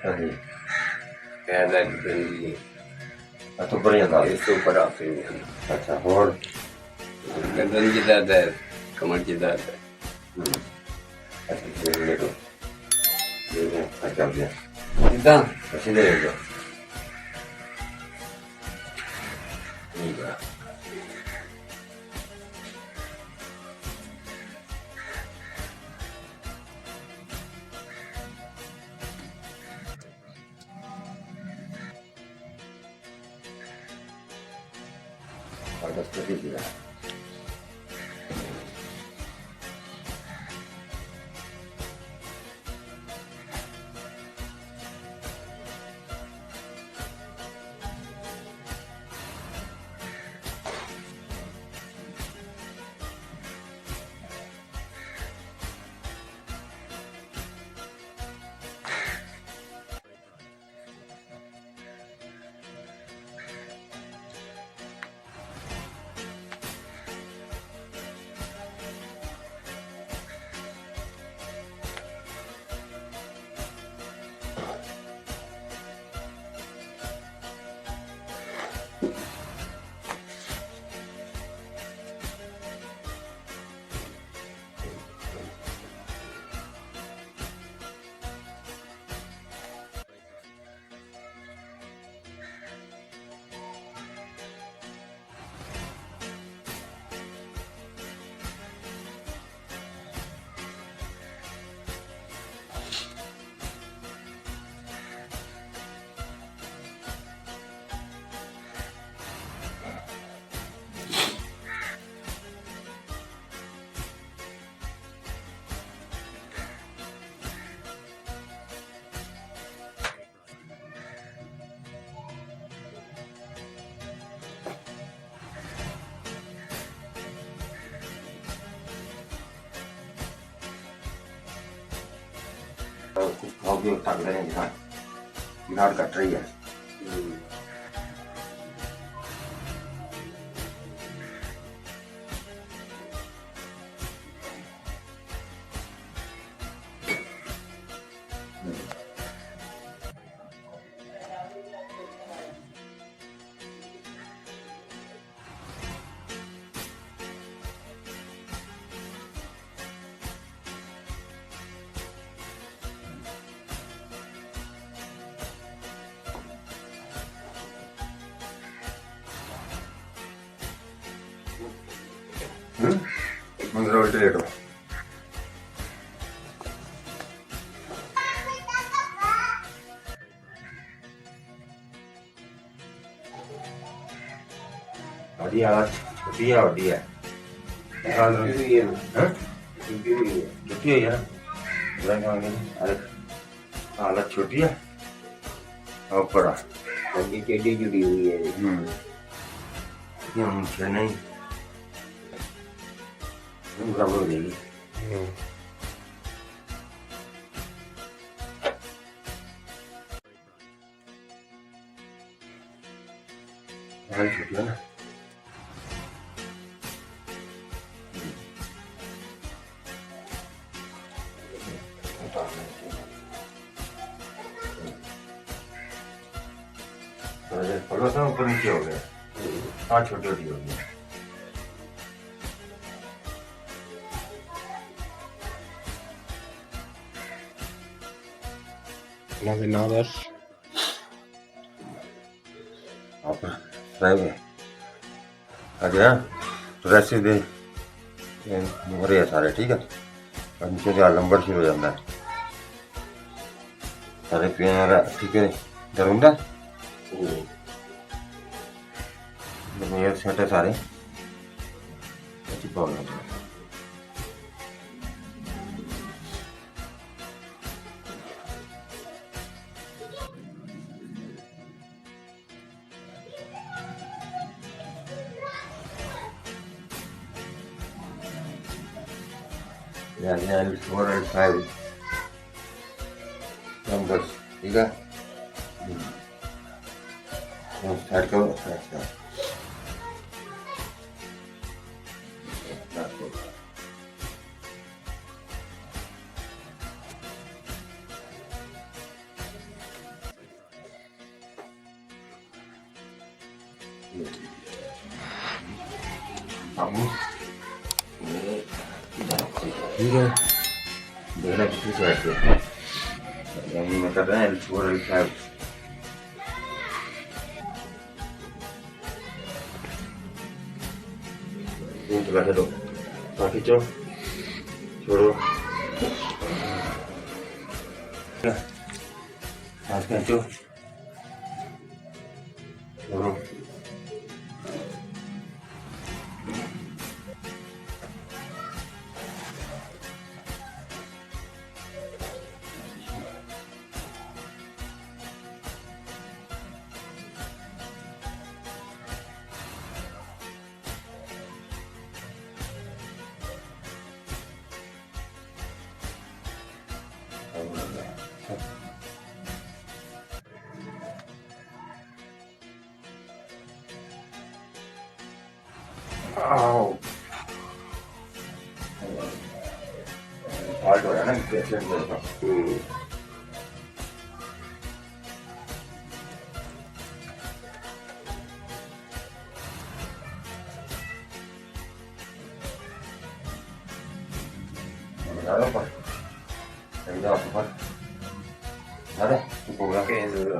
हाँ जी। पैर दर्द पैंदी है तो बढ़िया था। इस तो ऊपर आते हैं अच्छा और गर्दन की दर्द है कमर की दर्द है अच्छा देखो अच्छा गया सीधा अच्छी देगा ठीक है और 10 दिया खाओ भी थक रहे हैं गिनार कट रही है मंदिर उल्टे लेटो बढ़िया छोटी है बढ़िया छुट्टी हुई है ना अरे हालत छोटी है ऊपर टेडी जुड़ी हुई है ये मुझे नहीं बराबर हो जाएगी छोटी है ना थोड़ा सा ऊपर नीचे हो गया हाँ छोटी छोटी हो गई Navigadas. आप ड्राइव आ गया तो वैसे दे नंबर है सारे ठीक है और नीचे जो नंबर शुरू हो जाता है सारे पेन ठीक है करूँगा ये सेट है सारे अच्छी प्रॉब्लम Yeah, 4 and 5 numbers, ठीक है स्टार्ट करो Kamu ठीक है देखना किसी से आके यानी मैं कर रहा है L4 L5 तीन चला दो बाकी चो छोड़ो आज का चो छोड़ो Ow. Alto ya, ¿no? Claro, pues. Ahí ya va a ocupar. ¿Vale? Cukup ya. Oke, dulu.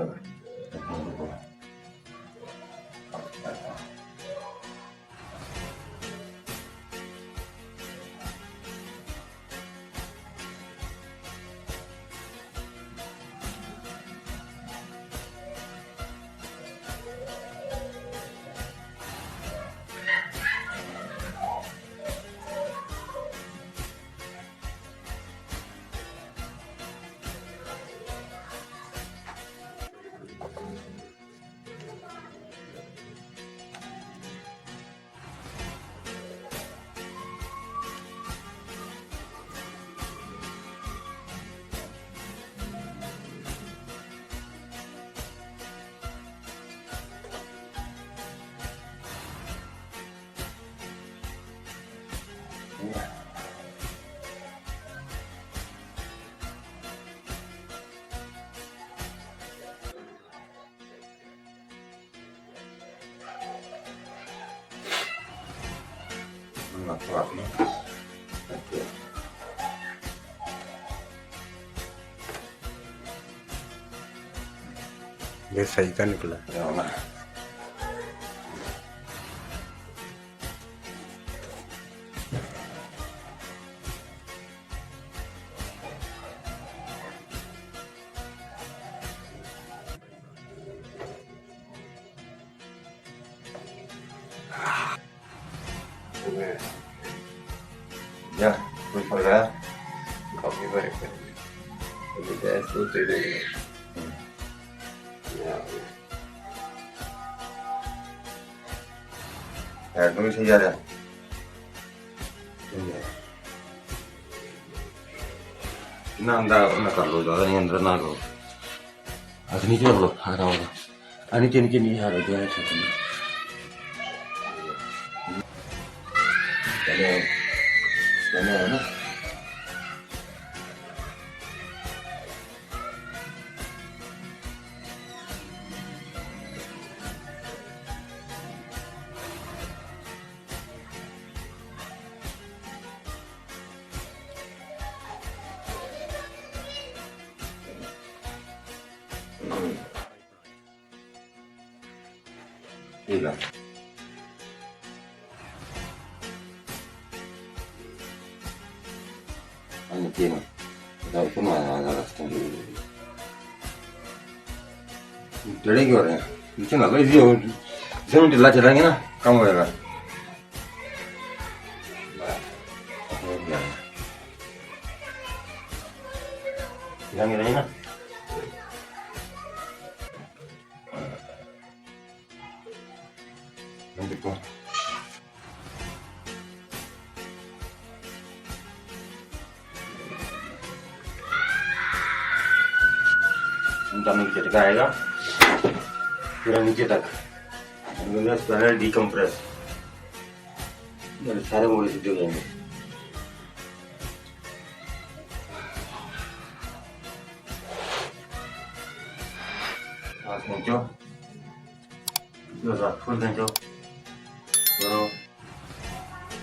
Nggak kuat nih. ये सही का निकला। Ya Allah. Ya, terus ya. Kopi bareng. Kita foto dulu. Ya. Itu sih ya. ना अंदर ना कर लो ज़्यादा नहीं अंदर ना करो आज नीचे रख लो आराम से नीचे नीचे नहीं आ रहा जो है ठीक है चले चले है ना ठीक है Ini tiene. Tahu itu mana ada rasanya. Jadi gimana? Itu nggak boleh dia. Jangan dilatih lagi na. Kamu ya kan? Yang ini na. Nanti kok. नीचे तक आएगा पूरा नीचे तक पैनल डीकम्प्रेस सारे मोड़े सीधे हो जाएंगे 이거 풀 던져. 걸어.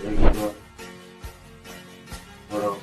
여기 줘. 걸어.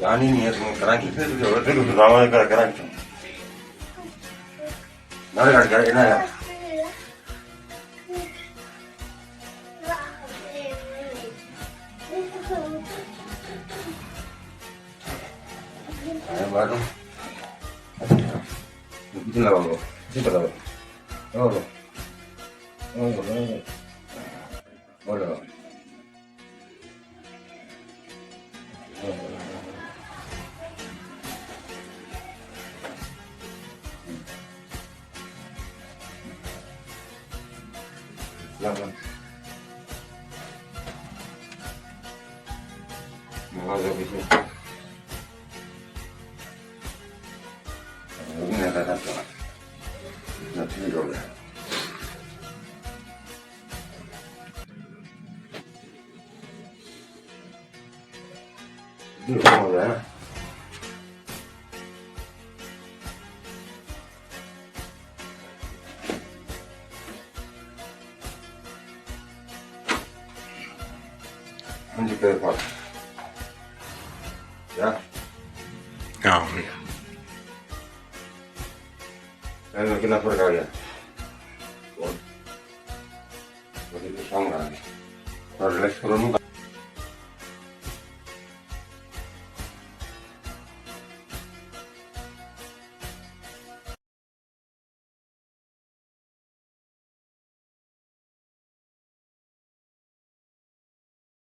Ani ni semua kerang kita tu, orang tu ramai kerang tu. Nara kerang ini ya. Baru. Itu lah bang. Itu lah. Oh. Boleh. Silakan. Mengajar di sini. Ini ada apa? Nanti dulu. Ini apa ya? Ini berapa? Ya. Oh, Ayo kita pergi ya. Begitu sama. Kalau les turun